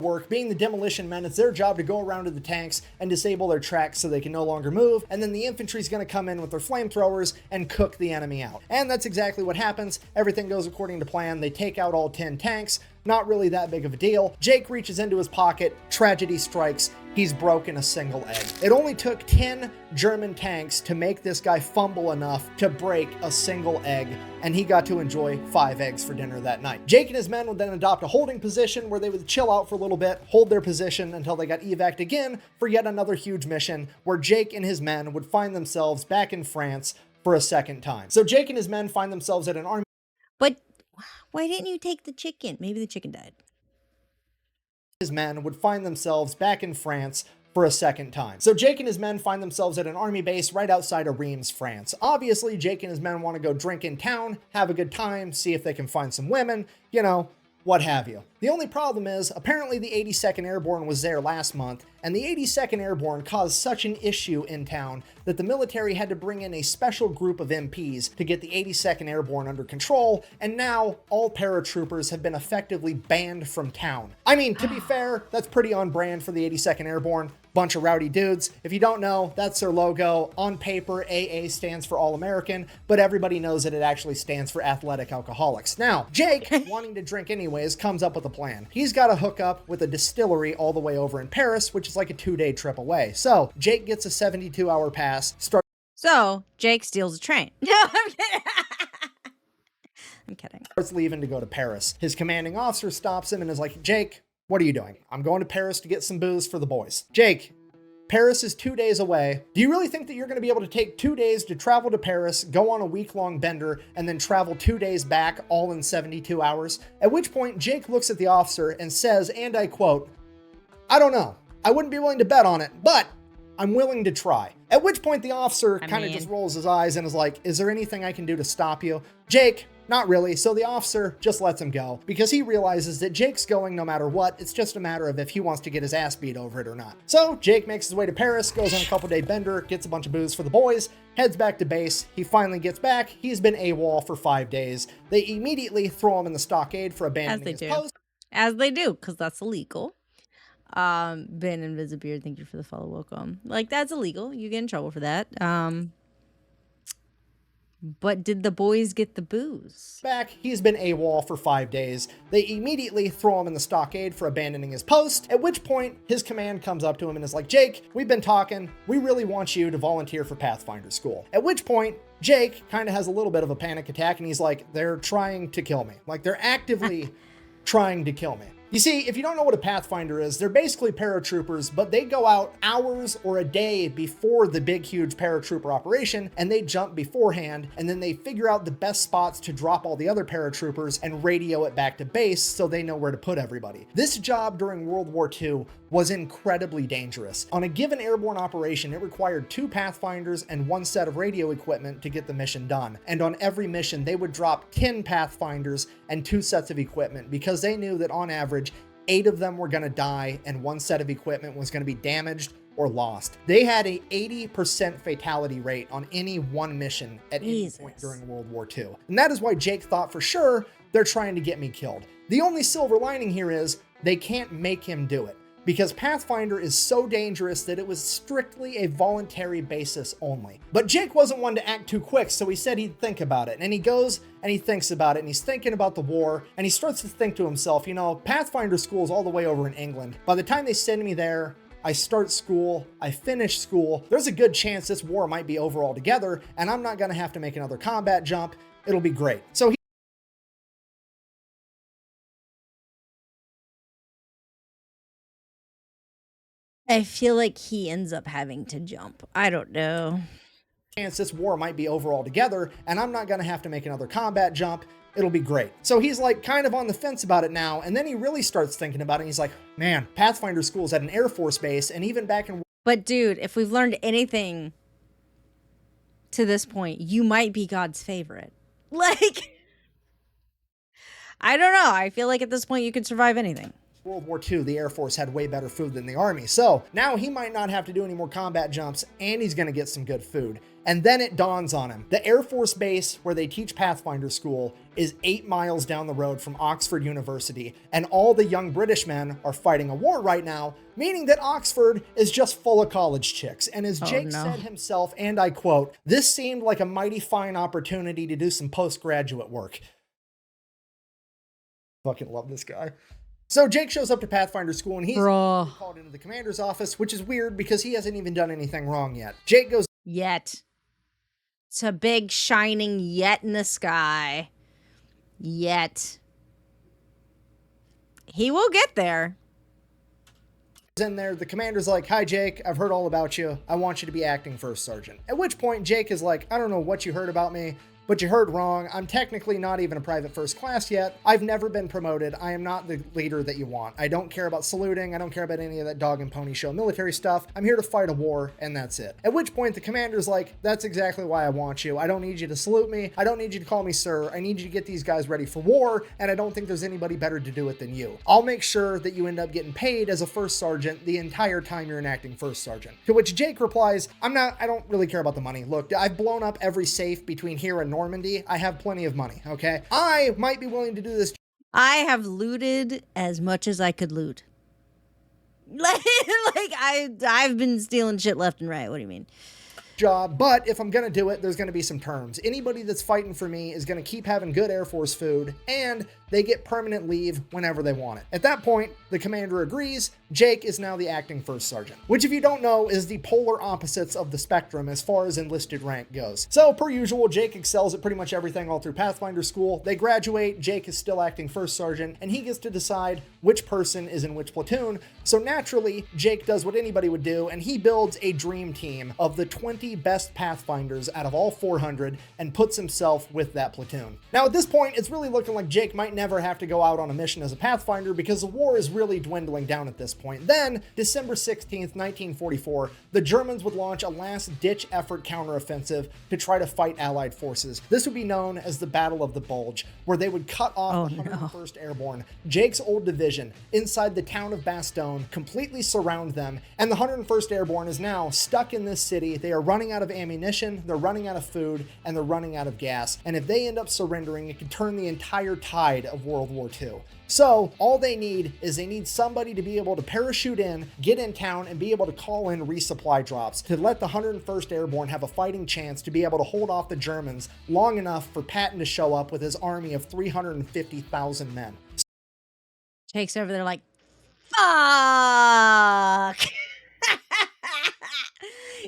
Work. Being the demolition men, it's their job to go around to the tanks and disable their tracks so they can no longer move, and then the infantry's going to come in with their flamethrowers and cook the enemy out. And that's exactly what happens. Everything goes according to plan. They take out all 10 tanks. Not really that big of a deal. Jake reaches into his pocket. Tragedy strikes. He's broken a single egg. It only took 10 German tanks to make this guy fumble enough to break a single egg, and he got to enjoy 5 eggs for dinner that night. Jake and his men would then adopt a holding position where they would chill out for a little bit, hold their position until they got evac'd again for yet another huge mission where Jake and his men would find themselves back in France for a second time. So Jake and his men find themselves at an army. But why didn't you take the chicken? Maybe the chicken died. His men would find themselves back in France for a second time. So Jake and his men find themselves at an army base right outside of Reims, France. Obviously, Jake and his men want to go drink in town, have a good time, see if they can find some women, you know, what have you. The only problem is, apparently the 82nd Airborne was there last month, and the 82nd Airborne caused such an issue in town that the military had to bring in a special group of MPs to get the 82nd Airborne under control, and now all paratroopers have been effectively banned from town. I mean, to be fair, that's pretty on brand for the 82nd Airborne. Bunch of rowdy dudes. If you don't know, that's their logo. On paper, AA stands for All American, but everybody knows that it actually stands for Athletic Alcoholics. Now, Jake, wanting to drink anyways, comes up with a plan. He's got to hook up with a distillery all the way over in Paris, which is like a 2-day trip away. So, Jake gets a 72-hour pass, So, Jake steals a train. No, I'm kidding. I'm kidding. Starts leaving to go to Paris. His commanding officer stops him and is like, Jake, what are you doing? I'm going to Paris to get some booze for the boys. Jake, Paris is 2 days away. Do you really think that you're going to be able to take 2 days to travel to Paris, go on a week-long bender, and then travel 2 days back all in 72 hours? At which point, Jake looks at the officer and says, and I quote, I don't know. I wouldn't be willing to bet on it, but I'm willing to try. At which point the officer kind of just rolls his eyes and is like, is there anything I can do to stop you? Jake, not really. So the officer just lets him go because he realizes that Jake's going no matter what. It's just a matter of if he wants to get his ass beat over it or not. So Jake makes his way to Paris, goes on a couple-day bender, gets a bunch of booze for the boys, heads back to base. He finally gets back. He's been AWOL for 5 days. They immediately throw him in the stockade for abandoning his post. As they do, because that's illegal. Ben Invisibeard, thank you for the follow. Welcome. Like, that's illegal. You get in trouble for that. But did the boys get the booze? Back, he's been AWOL for 5 days. They immediately throw him in the stockade for abandoning his post, at which point his command comes up to him and is like, Jake, we've been talking. We really want you to volunteer for Pathfinder school. At which point, Jake kind of has a little bit of a panic attack and he's like, they're trying to kill me. Like, they're actively trying to kill me. You see, if you don't know what a Pathfinder is, they're basically paratroopers, but they go out hours or a day before the big, huge paratrooper operation, and they jump beforehand, and then they figure out the best spots to drop all the other paratroopers and radio it back to base so they know where to put everybody. This job during World War II was incredibly dangerous. On a given airborne operation, it required 2 Pathfinders and 1 set of radio equipment to get the mission done. And on every mission, they would drop 10 Pathfinders and 2 sets of equipment because they knew that on average, 8 of them were going to die and 1 set of equipment was going to be damaged or lost. They had a 80% fatality rate on any one mission at any point during World War II. And that is why Jake thought for sure they're trying to get me killed. The only silver lining here is they can't make him do it, because Pathfinder is so dangerous that it was strictly a voluntary basis only. But Jake wasn't one to act too quick, so he said he'd think about it. And he goes and he thinks about it, and he's thinking about the war, and he starts to think to himself, you know, Pathfinder school is all the way over in England. By the time they send me there, I start school, I finish school, there's a good chance this war might be over altogether, and I'm not gonna have to make another combat jump. It'll be great. So I feel like he ends up having to jump. I don't know. chance this war might be over altogether, and I'm not gonna have to make another combat jump. It'll be great. So he's like kind of on the fence about it now, and then he really starts thinking about it, and he's like, man, Pathfinder school's at an Air Force base, and even back in... But dude, if we've learned anything to this point, you might be God's favorite. Like, I don't know. I feel like at this point you could survive anything. World War II, the Air Force had way better food than the Army. So now he might not have to do any more combat jumps, and he's going to get some good food. And then it dawns on him. The Air Force base where they teach Pathfinder school is 8 miles down the road from Oxford University, and all the young British men are fighting a war right now, meaning that Oxford is just full of college chicks. And as Jake said himself, and I quote, "This seemed like a mighty fine opportunity to do some postgraduate work." Fucking love this guy. So Jake shows up to Pathfinder school, and he's called into the commander's office, which is weird because he hasn't even done anything wrong yet. Jake goes, Yet. It's a big shining yet in the sky. Yet. He will get there. in there, the commander's like, "Hi Jake, I've heard all about you. I want you to be acting first sergeant." At which point Jake is like, "I don't know what you heard about me, but you heard wrong. I'm technically not even a private first class yet. I've never been promoted. I am not the leader that you want. I don't care about saluting. I don't care about any of that dog and pony show military stuff. I'm here to fight a war, and that's it." At which point the commander's like, "That's exactly why I want you. I don't need you to salute me. I don't need you to call me sir. I need you to get these guys ready for war, and I don't think there's anybody better to do it than you. I'll make sure that you end up getting paid as a first sergeant the entire time you're an acting first sergeant." To which Jake replies, I don't really care about the money. Look, I've blown up every safe between here and Normandy. I have plenty of money, okay? I might be willing to do this. I have looted as much as I could loot. Like I've been stealing shit left and right. What do you mean? Job, but if I'm gonna do it, there's gonna be some terms. Anybody that's fighting for me is gonna keep having good Air Force food, and they get permanent leave whenever they want it. At that point, the commander agrees. Jake is now the acting first sergeant, which, if you don't know, is the polar opposites of the spectrum as far as enlisted rank goes. So per usual, Jake excels at pretty much everything all through Pathfinder school. They graduate, Jake is still acting first sergeant, and he gets to decide which person is in which platoon. So naturally, Jake does what anybody would do, and he builds a dream team of the 20 best Pathfinders out of all 400 and puts himself with that platoon. Now at this point, it's really looking like Jake might never have to go out on a mission as a Pathfinder because the war is really dwindling down at this point. Then, December 16th, 1944, the Germans would launch a last-ditch effort counteroffensive to try to fight Allied forces. This would be known as the Battle of the Bulge, where they would cut off the 101st Airborne, Jake's old division, inside the town of Bastogne, completely surround them, and the 101st Airborne is now stuck in this city. They are running out of ammunition, they're running out of food, and they're running out of gas. And if they end up surrendering, it could turn the entire tide of World War II. So all they need is somebody to be able to parachute in, get in town, and be able to call in resupply drops to let the 101st Airborne have a fighting chance to be able to hold off the Germans long enough for Patton to show up with his army of 350,000 men. Jake's over there like, fuck.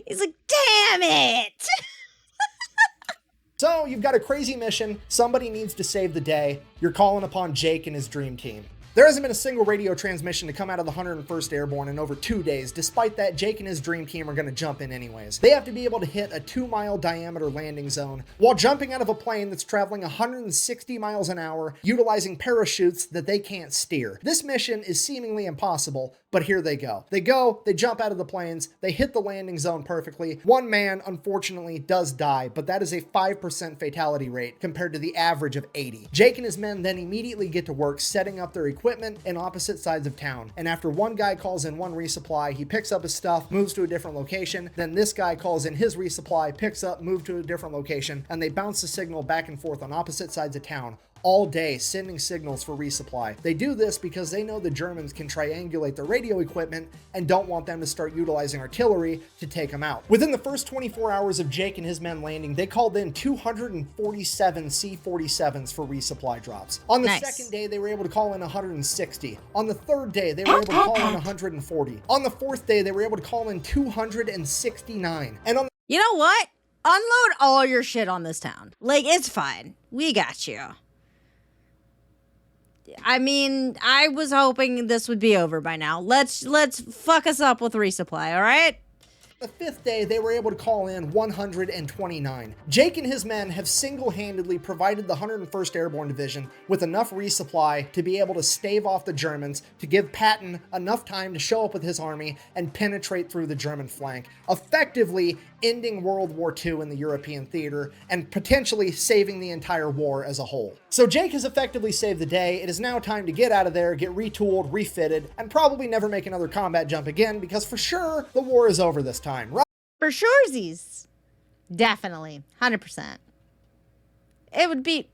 He's like, damn it. So you've got a crazy mission, somebody needs to save the day, you're calling upon Jake and his dream team. There hasn't been a single radio transmission to come out of the 101st Airborne in over 2 days. Despite that, Jake and his dream team are going to jump in anyways. They have to be able to hit a 2-mile diameter landing zone while jumping out of a plane that's traveling 160 miles an hour, utilizing parachutes that they can't steer. This mission is seemingly impossible, but here they go. They jump out of the planes, they hit the landing zone perfectly. One man, unfortunately, does die, but that is a 5% fatality rate compared to the average of 80. Jake and his men then immediately get to work setting up their equipment in opposite sides of town. And after one guy calls in one resupply, he picks up his stuff, moves to a different location. Then this guy calls in his resupply, picks up, moves to a different location, and they bounce the signal back and forth on opposite sides of town all day, sending signals for resupply. They do this because they know the Germans can triangulate their radio equipment and don't want them to start utilizing artillery to take them out. Within the first 24 hours of Jake and his men landing, they called in 247 C-47s for resupply drops. On the second day, they were able to call in 160. On the third day, they were able to call in 140. On the fourth day, they were able to call in 269. And on You know what? Unload all your shit on this town. Like, it's fine. We got you. I mean, I was hoping this would be over by now. Let's fuck us up with resupply, all right? the fifth day, they were able to call in 129. Jake and his men have single-handedly provided the 101st Airborne Division with enough resupply to be able to stave off the Germans, to give Patton enough time to show up with his army and penetrate through the German flank, effectively ending World War II in the European theater and potentially saving the entire war as a whole. So Jake has effectively saved the day. It is now time to get out of there, get retooled, refitted, and probably never make another combat jump again, because for sure, the war is over this time, right? For surezies. Definitely. 100%. It wouldn't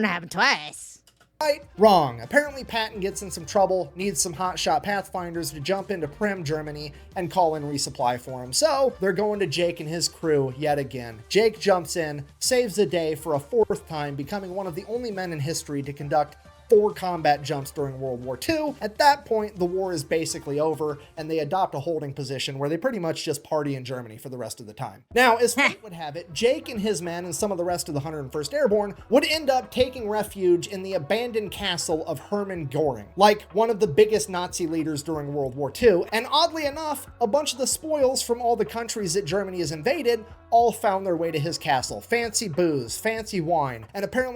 happen twice. Right? Wrong. Apparently Patton gets in some trouble, needs some hotshot Pathfinders to jump into Prim, Germany, and call in resupply for him. So they're going to Jake and his crew yet again. Jake jumps in, saves the day for a fourth time, becoming one of the only men in history to conduct 4 combat jumps during World War II. At that point, the war is basically over, and they adopt a holding position where they pretty much just party in Germany for the rest of the time. Now, as fate would have it, Jake and his men and some of the rest of the 101st Airborne would end up taking refuge in the abandoned castle of Hermann Goring, like one of the biggest Nazi leaders during World War II. And oddly enough, a bunch of the spoils from all the countries that Germany has invaded all found their way to his castle. Fancy booze, fancy wine, and apparently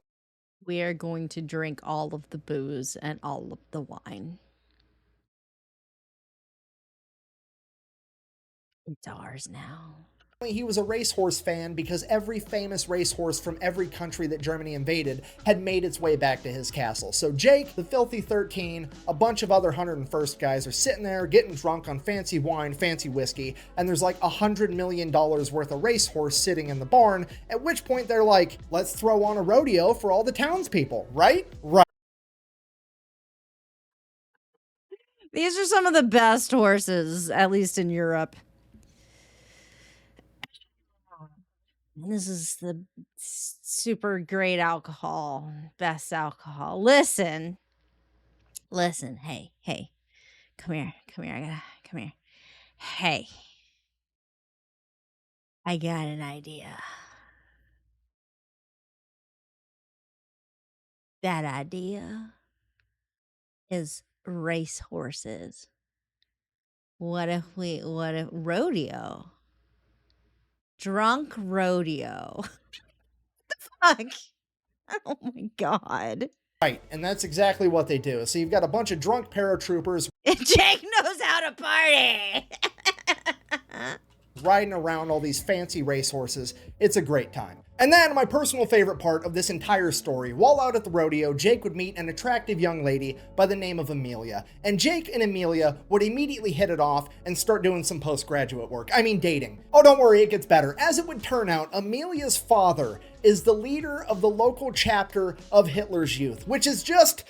We are going to drink all of the booze and all of the wine. It's ours now. he was a racehorse fan because every famous racehorse from every country that Germany invaded had made its way back to his castle. So Jake, the Filthy 13, a bunch of other 101st guys are sitting there getting drunk on fancy wine, fancy whiskey, and there's like $100 million worth of racehorse sitting in the barn, at which point they're like, let's throw on a rodeo for all the townspeople, right? Right. These are some of the best horses, at least in Europe. This is the super great alcohol, best alcohol. Listen, hey, come here, come here. Hey, I got an idea. That idea is racehorses. What if rodeo? Drunk rodeo. Fuck. Oh my god. Right, and that's exactly what they do. So you've got a bunch of drunk paratroopers Jake knows how to party. riding around all these fancy racehorses. It's a great time. And then my personal favorite part of this entire story, while out at the rodeo, Jake would meet an attractive young lady by the name of Amelia. And Jake and Amelia would immediately hit it off and start doing some postgraduate work. I mean, dating. Oh, don't worry, it gets better. As it would turn out, Amelia's father is the leader of the local chapter of Hitler's Youth, which is just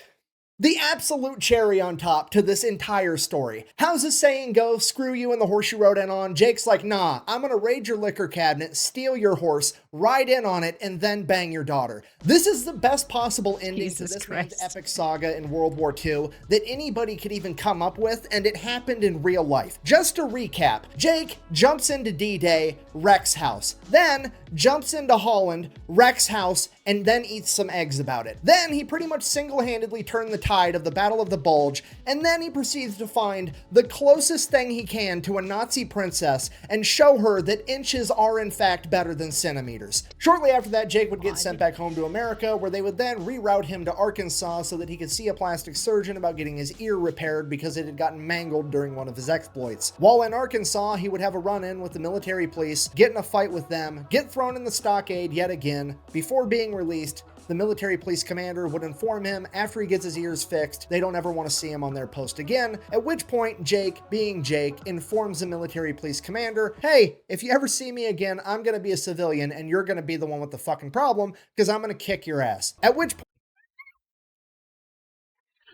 the absolute cherry on top to this entire story. How's the saying go? Screw you and the horse you rode in on. Jake's like, nah, I'm gonna raid your liquor cabinet, steal your horse, ride in on it, and then bang your daughter. This is the best possible ending to this man's epic saga in World War II that anybody could even come up with, and it happened in real life. Just to recap, Jake jumps into D-Day, wrecks house. Then jumps into Holland, wrecks house, and then eats some eggs about it. Then he pretty much single-handedly turned the tide of the Battle of the Bulge, and then he proceeds to find the closest thing he can to a Nazi princess and show her that inches are in fact better than centimeters. Shortly after that, Jake would get sent back home to America, where they would then reroute him to Arkansas so that he could see a plastic surgeon about getting his ear repaired because it had gotten mangled during one of his exploits. While in Arkansas, he would have a run-in with the military police, get in a fight with them, get thrown in the stockade yet again. Before being released, the military police commander would inform him after he gets his ears fixed, they don't ever want to see him on their post again, at which point Jake, being Jake, informs the military police commander, hey, if you ever see me again, I'm going to be a civilian and you're going to be the one with the fucking problem because I'm going to kick your ass. At which point,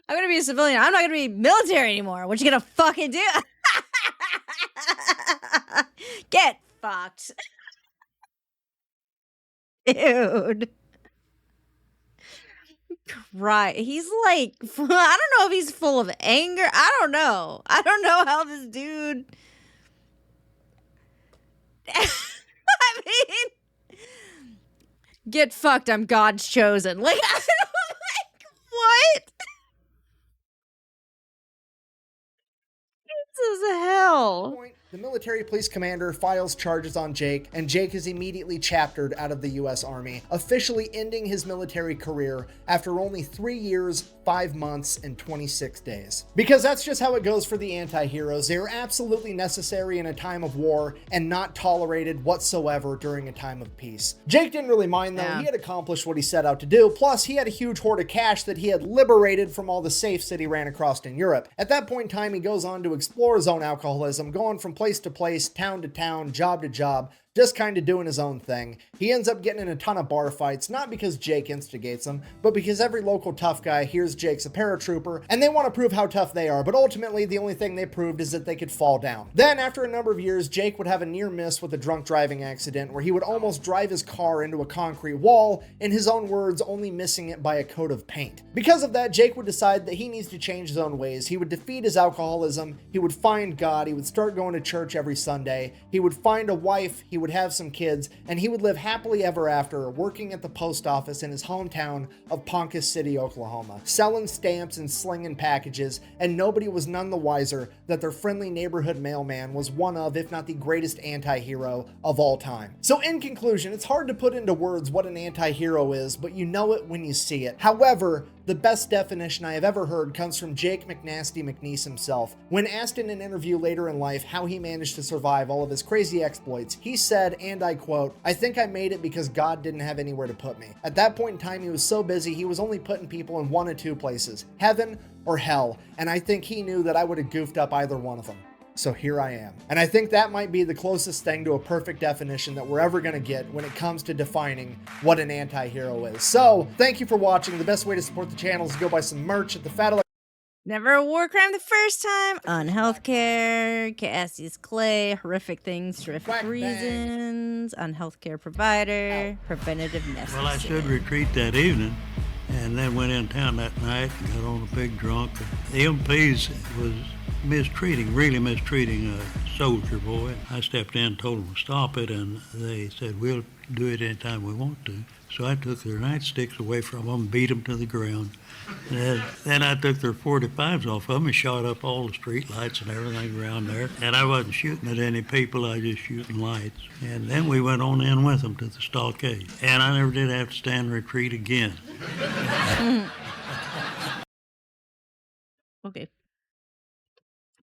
I'm gonna be a civilian. I'm not gonna be military anymore. What you gonna fucking do? Get fucked. Dude. Right. He's like, I don't know if he's full of anger. I don't know. I don't know how this dude. I mean, get fucked. I'm God's chosen. Like, I don't like, what? This is hell. the military police commander files charges on Jake, and Jake is immediately chaptered out of the US Army, officially ending his military career after only 3 years, 5 months, and 26 days. Because that's just how it goes for the anti-heroes. They are absolutely necessary in a time of war and not tolerated whatsoever during a time of peace. Jake didn't really mind though. He had accomplished what he set out to do, plus he had a huge hoard of cash that he had liberated from all the safes that he ran across in Europe. At that point in time, he goes on to explore his own alcoholism, going from place to place, town to town, job to job, just kind of doing his own thing. He ends up getting in a ton of bar fights, not because Jake instigates them, but because every local tough guy hears Jake's a paratrooper, and they want to prove how tough they are, but ultimately the only thing they proved is that they could fall down. Then, after a number of years, Jake would have a near miss with a drunk driving accident where he would almost drive his car into a concrete wall, in his own words, only missing it by a coat of paint. Because of that, Jake would decide that he needs to change his own ways. He would defeat his alcoholism, he would find God, he would start going to church every Sunday, he would find a wife, he would have some kids, and he would live happily ever after, working at the post office in his hometown of Ponca City, Oklahoma, selling stamps and slinging packages, and nobody was none the wiser that their friendly neighborhood mailman was one of, if not the greatest anti-hero of all time. So in conclusion, it's hard to put into words what an anti-hero is, but you know it when you see it. However, the best definition I have ever heard comes from Jake Mcnasty McNeese himself. When asked in an interview later in life how he managed to survive all of his crazy exploits, he said, and I quote, "I think I made it because God didn't have anywhere to put me." At that point in time, he was so busy, he was only putting people in one of two places, heaven or hell, and I think he knew that I would have goofed up either one of them. So here I am. And I think that might be the closest thing to a perfect definition that we're ever going to get when it comes to defining what an anti-hero is. So, thank you for watching. The best way to support the channel is to go buy some merch at the Fat Never a war crime the first time. On healthcare, Cassie's clay, horrific things, terrific reasons. On healthcare provider, preventative necessary. Well, I should retreat that evening, and then went in town that night and got on a big drunk. The MPs was really mistreating a soldier boy. I stepped in, told them to stop it, and they said, "We'll do it anytime we want to." So I took their nightsticks away from them, beat them to the ground. And then I took their 45s off of them and shot up all the street lights and everything around there. And I wasn't shooting at any people, I was just shooting lights. And then we went on in with them to the stockade. And I never did have to stand retreat again. Okay.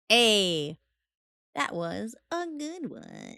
Hey, that was a good one.